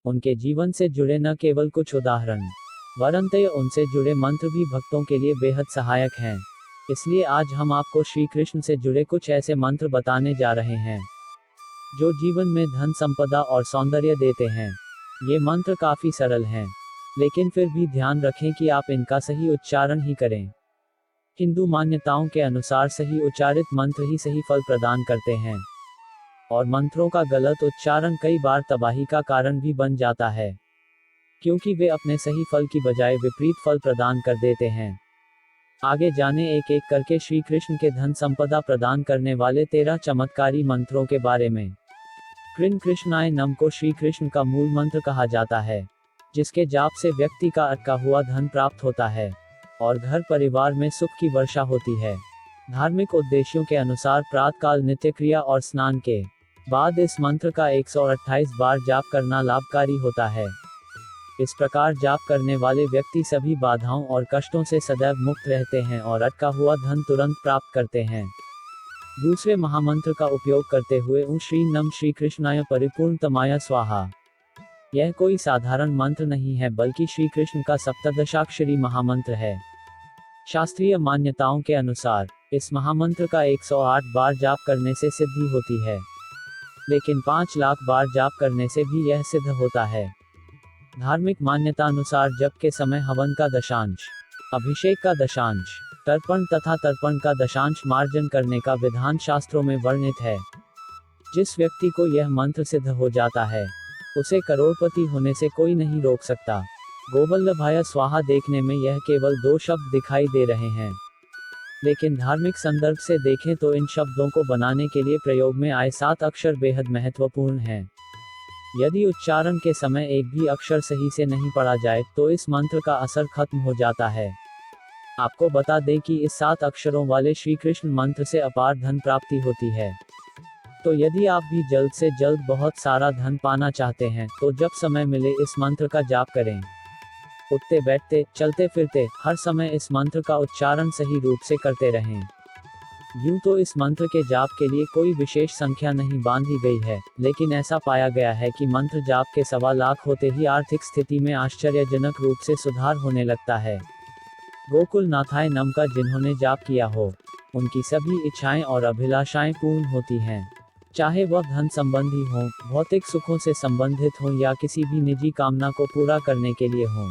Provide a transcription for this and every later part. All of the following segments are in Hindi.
उनके जीवन से जुड़े न केवल कुछ उदाहरण वरंतु उनसे जुड़े मंत्र भी भक्तों के लिए बेहद सहायक हैं। इसलिए आज हम आपको श्री कृष्ण से जुड़े कुछ ऐसे मंत्र बताने जा रहे हैं जो जीवन में धन संपदा और सौंदर्य देते हैं। ये मंत्र काफी सरल हैं, लेकिन फिर भी ध्यान रखें कि आप इनका सही उच्चारण ही करें। हिंदू मान्यताओं के अनुसार सही उच्चारित मंत्र ही सही फल प्रदान करते हैं, और मंत्रों का गलत उच्चारण कई बार तबाही का कारण भी बन जाता है, क्योंकि वे अपने सही फल की बजाय विपरीत फल प्रदान कर देते हैं। आगे जाने एक एक करके श्री कृष्ण के धन संपदा प्रदान करने वाले 13 चमत्कारी मंत्रों के बारे में। कृष्ण कृष्णाय नम को श्री कृष्ण का मूल मंत्र कहा जाता है, जिसके जाप से व्यक्ति का अटका हुआ धन प्राप्त होता है और घर परिवार में सुख की वर्षा होती है। धार्मिक उद्देश्यों के अनुसार प्रातःकाल नित्य क्रिया और स्नान के बाद इस मंत्र का 128 बार जाप करना लाभकारी होता है। इस प्रकार जाप करने वाले व्यक्ति सभी बाधाओं और कष्टों से सदैव मुक्त रहते हैं और अटका हुआ धन तुरंत प्राप्त करते हैं। दूसरे महामंत्र का उपयोग करते हुए ॐ श्री नम श्री कृष्णाय परिपूर्णतमाय स्वाहा। यह कोई साधारण मंत्र नहीं है, बल्कि श्री कृष्ण का सप्तदशाक्षरी महामंत्र है। शास्त्रीय मान्यताओं के अनुसार इस महामंत्र का 108 बार जाप करने से सिद्धि होती है, लेकिन 5 लाख बार जाप करने से भी यह सिद्ध होता है। धार्मिक मान्यता अनुसार जप के समय हवन का दशांश, अभिषेक का दशांश, तर्पण तथा तर्पण का दशांश मार्जन करने का विधान शास्त्रों में वर्णित है। जिस व्यक्ति को यह मंत्र सिद्ध हो जाता है, उसे करोड़पति होने से कोई नहीं रोक सकता। गोवल्लभाय स्वाहा देखने में यह केवल 2 शब्द दिखाई दे रहे हैं, लेकिन धार्मिक संदर्भ से देखें तो इन शब्दों को बनाने के लिए प्रयोग में आए 7 अक्षर बेहद महत्वपूर्ण हैं। यदि उच्चारण के समय एक भी अक्षर सही से नहीं पढ़ा जाए तो इस मंत्र का असर खत्म हो जाता है। आपको बता दें कि इस 7 अक्षरों वाले श्री कृष्ण मंत्र से अपार धन प्राप्ति होती है। तो यदि आप भी जल्द से जल्द बहुत सारा धन पाना चाहते हैं, तो जब समय मिले इस मंत्र का जाप करें। उठते बैठते चलते फिरते हर समय इस मंत्र का उच्चारण सही रूप से करते रहें। यूं तो इस मंत्र के जाप के लिए कोई विशेष संख्या नहीं बांधी गई है, लेकिन ऐसा पाया गया है कि मंत्र जाप के 1.25 लाख होते ही आर्थिक स्थिति में आश्चर्यजनक रूप से सुधार होने लगता है। गोकुल नाथाय नम का जिन्होंने जाप किया हो, उनकी सभी इच्छाएं और अभिलाषाएं पूर्ण होती हैं, चाहे वह धन संबंधी हों, भौतिक सुखों से संबंधित हों या किसी भी निजी कामना को पूरा करने के लिए हों।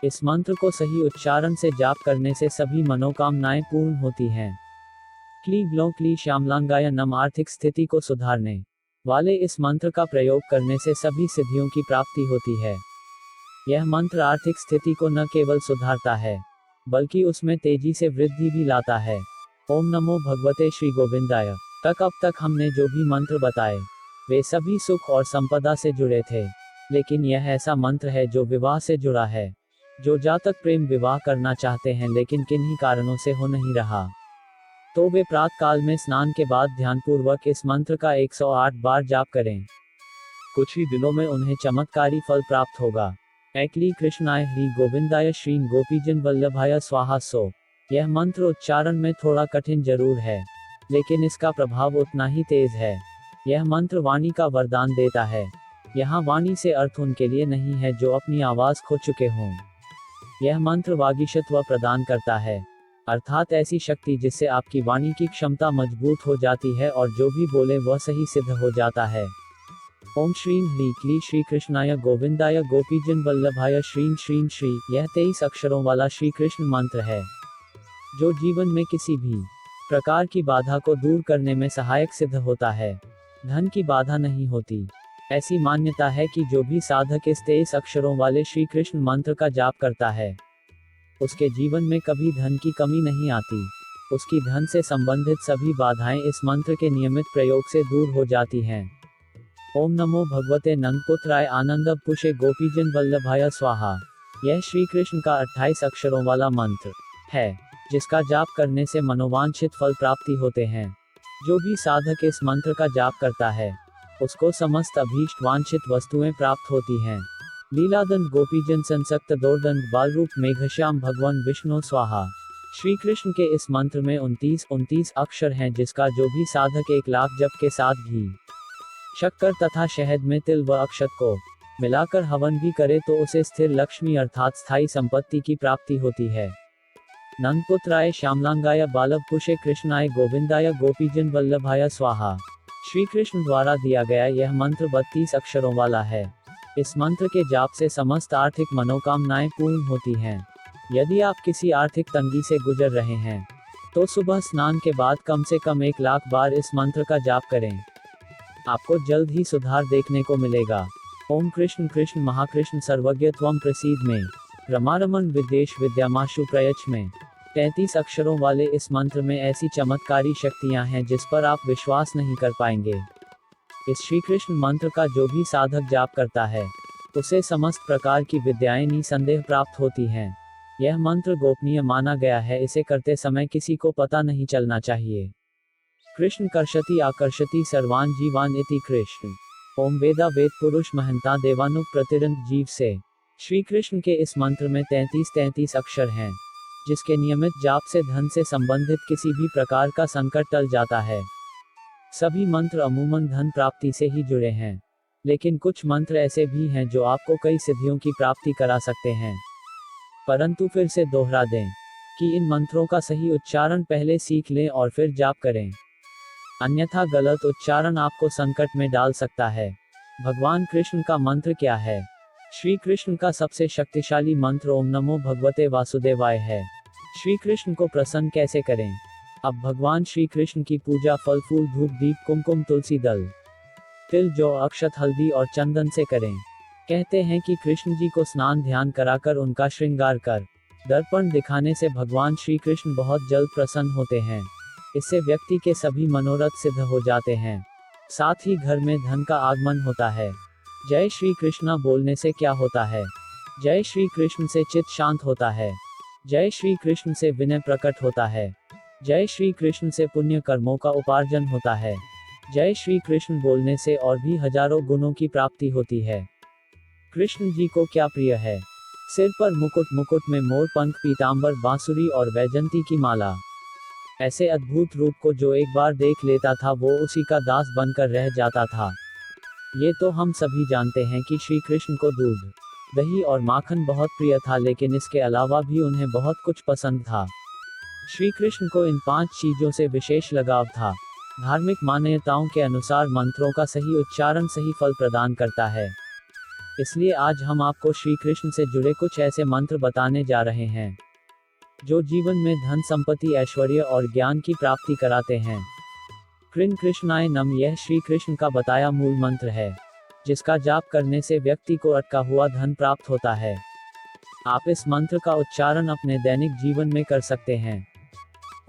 इस मंत्र को सही उच्चारण से जाप करने से सभी मनोकामनाएं पूर्ण होती हैं। क्ली ग्लों क्ली श्यामलांगाय नम आर्थिक स्थिति को सुधारने वाले इस मंत्र का प्रयोग करने से सभी सिद्धियों की प्राप्ति होती है। यह मंत्र आर्थिक स्थिति को न केवल सुधारता है, बल्कि उसमें तेजी से वृद्धि भी लाता है। ओम नमो भगवते श्री गोविंदाय। अब तक हमने जो भी मंत्र बताए, वे सभी सुख और संपदा से जुड़े थे, लेकिन यह ऐसा मंत्र है जो विवाह से जुड़ा है। जो जातक प्रेम विवाह करना चाहते हैं लेकिन किन्हीं कारणों से हो नहीं रहा, तो वे प्रातः काल में स्नान के बाद ध्यानपूर्वक इस मंत्र का 108 बार जाप करें। कुछ ही दिनों में उन्हें चमत्कारी फल प्राप्त होगा। ऐक्ली कृष्णाय हरि गोविंदाय श्री गोपीजन वल्लभाय स्वाहा। सो यह मंत्र उच्चारण में थोड़ा कठिन जरूर है, लेकिन इसका प्रभाव उतना ही तेज है। यह मंत्र वाणी का वरदान देता है। यहाँ वाणी से अर्थ उनके लिए नहीं है जो अपनी आवाज खो चुके हों। यह मंत्र वागीशत्व प्रदान करता है, अर्थात ऐसी शक्ति जिससे आपकी वाणी की क्षमता मजबूत हो जाती है और जो भी बोले वह सही सिद्ध हो जाता है। ओम श्रीं ह्रीं क्ली श्री कृष्णाय गोविंदाय गोपीजन वल्लभाय श्रीं श्रीं श्री। यह 23 अक्षरों वाला श्री कृष्ण मंत्र है, जो जीवन में किसी भी प्रकार की बाधा को दूर करने में सहायक सिद्ध होता है। धन की बाधा नहीं होती। ऐसी मान्यता है कि जो भी साधक इस 23 अक्षरों वाले श्री कृष्ण मंत्र का जाप करता है, उसके जीवन में कभी धन की कमी नहीं आती। उसकी धन से संबंधित सभी बाधाएं इस मंत्र के नियमित प्रयोग से दूर हो जाती हैं। ओम नमो भगवते नंदपुत्राय आनंदपुषे गोपीजन वल्लभाय स्वाहा। यह श्री कृष्ण का 28 अक्षरों वाला मंत्र है, जिसका जाप करने से मनोवांछित फल प्राप्ति होते हैं। जो भी साधक इस मंत्र का जाप करता है, उसको समस्त अभीष्ट वांछित वस्तुएं प्राप्त होती हैं। लीलादंड गोपीजन संसक्त दोर्दंड बालरूप मेघश्याम भगवान विष्णु स्वाहा। श्री कृष्ण के इस मंत्र में 29 अक्षर हैं, जिसका जो भी साधक 1 लाख जप के साथ घी, शक्कर तथा शहद में तिल व अक्षत को मिलाकर हवन भी करे तो उसे स्थिर लक्ष्मी अर्थात स्थायी संपत्ति की प्राप्ति होती है। नंदपुत्राय श्यामलांगाय बालवकुशे कृष्णाय गोविंदाय गोपीजन वल्लभाय स्वाहा। श्री कृष्ण द्वारा दिया गया यह मंत्र 32 अक्षरों वाला है। इस मंत्र के जाप से समस्त आर्थिक मनोकामनाएं पूर्ण होती हैं। यदि आप किसी आर्थिक तंगी से गुजर रहे हैं तो सुबह स्नान के बाद कम से कम 1 लाख बार इस मंत्र का जाप करें। आपको जल्द ही सुधार देखने को मिलेगा। ओम कृष्ण कृष्ण महाकृष्ण सर्वज्ञ त्वं प्रसीद में रमारमण विदेश विद्यामाशु प्रयच्छ में 33 अक्षरों वाले इस मंत्र में ऐसी चमत्कारी शक्तियां हैं जिस पर आप विश्वास नहीं कर पाएंगे। इस श्री कृष्ण मंत्र का जो भी साधक जाप करता है उसे समस्त प्रकार की विद्याएं निसंदेह प्राप्त होती हैं। यह मंत्र गोपनीय माना गया है, इसे करते समय किसी को पता नहीं चलना चाहिए। कृष्ण कर्षति आकर्षति सर्वान जीवान इति कृष्ण। ओम वेदा वेद पुरुष महंता देवानुग प्रतिरंत जीव से। श्री कृष्ण के इस मंत्र में 33 अक्षर हैं, जिसके नियमित जाप से धन से संबंधित किसी भी प्रकार का संकट टल जाता है। सभी मंत्र अमूमन धन प्राप्ति से ही जुड़े हैं, लेकिन कुछ मंत्र ऐसे भी हैं जो आपको कई सिद्धियों की प्राप्ति करा सकते हैं। परंतु फिर से दोहरा दें कि इन मंत्रों का सही उच्चारण पहले सीख लें और फिर जाप करें, अन्यथा गलत उच्चारण आपको संकट में डाल सकता है। भगवान कृष्ण का मंत्र क्या है? श्री कृष्ण का सबसे शक्तिशाली मंत्र ओम नमो भगवते वासुदेवाय है। श्री कृष्ण को प्रसन्न कैसे करें? अब भगवान श्री कृष्ण की पूजा फल फूल धूप दीप कुमकुम तुलसी दल तिल जौ अक्षत हल्दी और चंदन से करें। कहते हैं कि कृष्ण जी को स्नान ध्यान कराकर उनका श्रृंगार कर दर्पण दिखाने से भगवान श्री कृष्ण बहुत जल्द प्रसन्न होते हैं। इससे व्यक्ति के सभी मनोरथ सिद्ध हो जाते हैं, साथ ही घर में धन का आगमन होता है। जय श्री कृष्णा बोलने से क्या होता है? जय श्री कृष्ण से चित्त शांत होता है। जय श्री कृष्ण से विनय प्रकट होता है। जय श्री कृष्ण से पुण्य कर्मों का उपार्जन होता है। जय श्री कृष्ण बोलने से और भी हजारों गुणों की प्राप्ति होती है। कृष्ण जी को क्या प्रिय है? सिर पर मुकुट, मुकुट में मोर पंख, पीतांबर, बांसुरी और वैजंती की माला। ऐसे अद्भुत रूप को जो एक बार देख लेता था वो उसी का दास बनकर रह जाता था। ये तो हम सभी जानते हैं कि श्री कृष्ण को दूध, दही और माखन बहुत प्रिय था, लेकिन इसके अलावा भी उन्हें बहुत कुछ पसंद था। श्री कृष्ण को इन 5 चीजों से विशेष लगाव था। धार्मिक मान्यताओं के अनुसार मंत्रों का सही उच्चारण सही फल प्रदान करता है। इसलिए आज हम आपको श्री कृष्ण से जुड़े कुछ ऐसे मंत्र बताने जा रहे हैं जो जीवन में धन संपत्ति ऐश्वर्य और ज्ञान की प्राप्ति कराते हैं। कृष्ण कृष्णाय नम यह श्री कृष्ण का बताया मूल मंत्र है, जिसका जाप करने से व्यक्ति को अटका हुआ धन प्राप्त होता है। आप इस मंत्र का उच्चारण अपने दैनिक जीवन में कर सकते हैं।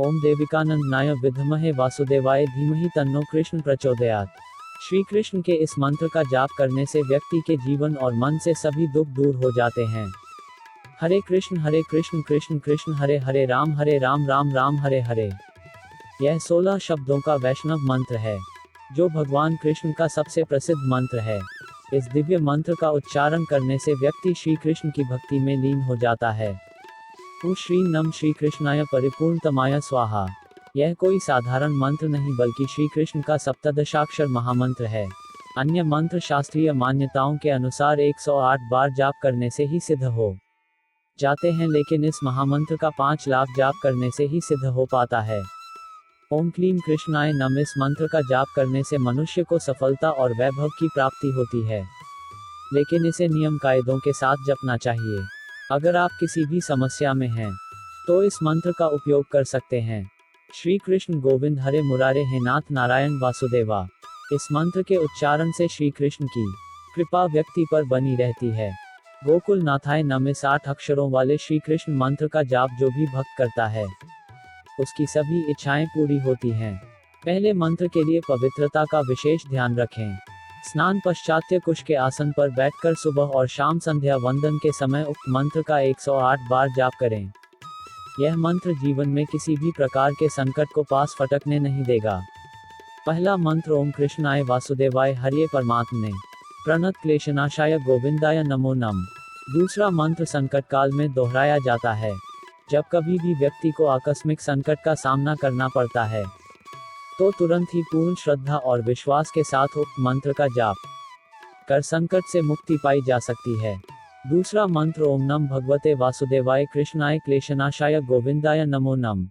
ओम देविकानंदनाय विद्महे वासुदेवाय धीमहि तन्नो कृष्ण प्रचोदयात्। श्री कृष्ण के इस मंत्र का जाप करने से व्यक्ति के जीवन और मन से सभी दुख दूर हो जाते हैं। हरे कृष्ण कृष्ण कृष्ण हरे हरे राम राम राम हरे हरे। यह 16 शब्दों का वैष्णव मंत्र है, जो भगवान कृष्ण का सबसे प्रसिद्ध मंत्र है। इस दिव्य मंत्र का उच्चारण करने से व्यक्ति श्री कृष्ण की भक्ति में लीन हो जाता है। श्री नम श्री कृष्णाय परिपूर्णतमाय स्वाहा। यह कोई साधारण मंत्र नहीं बल्कि श्री कृष्ण का सप्तदशाक्षर महामंत्र है। अन्य मंत्र शास्त्रीय मान्यताओं के अनुसार 108 बार जाप करने से ही सिद्ध हो जाते हैं, लेकिन इस महामंत्र का 5 लाख जाप करने से ही सिद्ध हो पाता है। ओम क्लीम कृष्णाय नम इस मंत्र का जाप करने से मनुष्य को सफलता और वैभव की प्राप्ति होती है, लेकिन इसे नियम कायदों के साथ जपना चाहिए। अगर आप किसी भी समस्या में हैं तो इस मंत्र का उपयोग कर सकते हैं। श्री कृष्ण गोविंद हरे मुरारे हे नाथ नारायण वासुदेवा। इस मंत्र के उच्चारण से श्री कृष्ण की कृपा व्यक्ति पर बनी रहती है। गोकुल नाथाय नम इस 8 अक्षरों वाले श्री कृष्ण मंत्र का जाप जो भी भक्त करता है उसकी सभी इच्छाएं पूरी होती हैं। पहले मंत्र के लिए पवित्रता का विशेष ध्यान रखें। स्नान पश्चात्य कुश के आसन पर बैठकर सुबह और शाम संध्या वंदन के समय उक्त मंत्र का 108 बार जाप करें। यह मंत्र जीवन में किसी भी प्रकार के संकट को पास फटकने नहीं देगा। पहला मंत्र ओम कृष्णाय वासुदेवाय हरिये परमात्मने प्रणत क्लेशनाशाय गोविंदाय नमो नम। दूसरा मंत्र संकट काल में दोहराया जाता है। जब कभी भी व्यक्ति को आकस्मिक संकट का सामना करना पड़ता है तो तुरंत ही पूर्ण श्रद्धा और विश्वास के साथ उक्त मंत्र का जाप कर संकट से मुक्ति पाई जा सकती है। दूसरा मंत्र ओम नम भगवते वासुदेवाय कृष्णाय क्लेशनाशाय गोविंदाय नमो नम।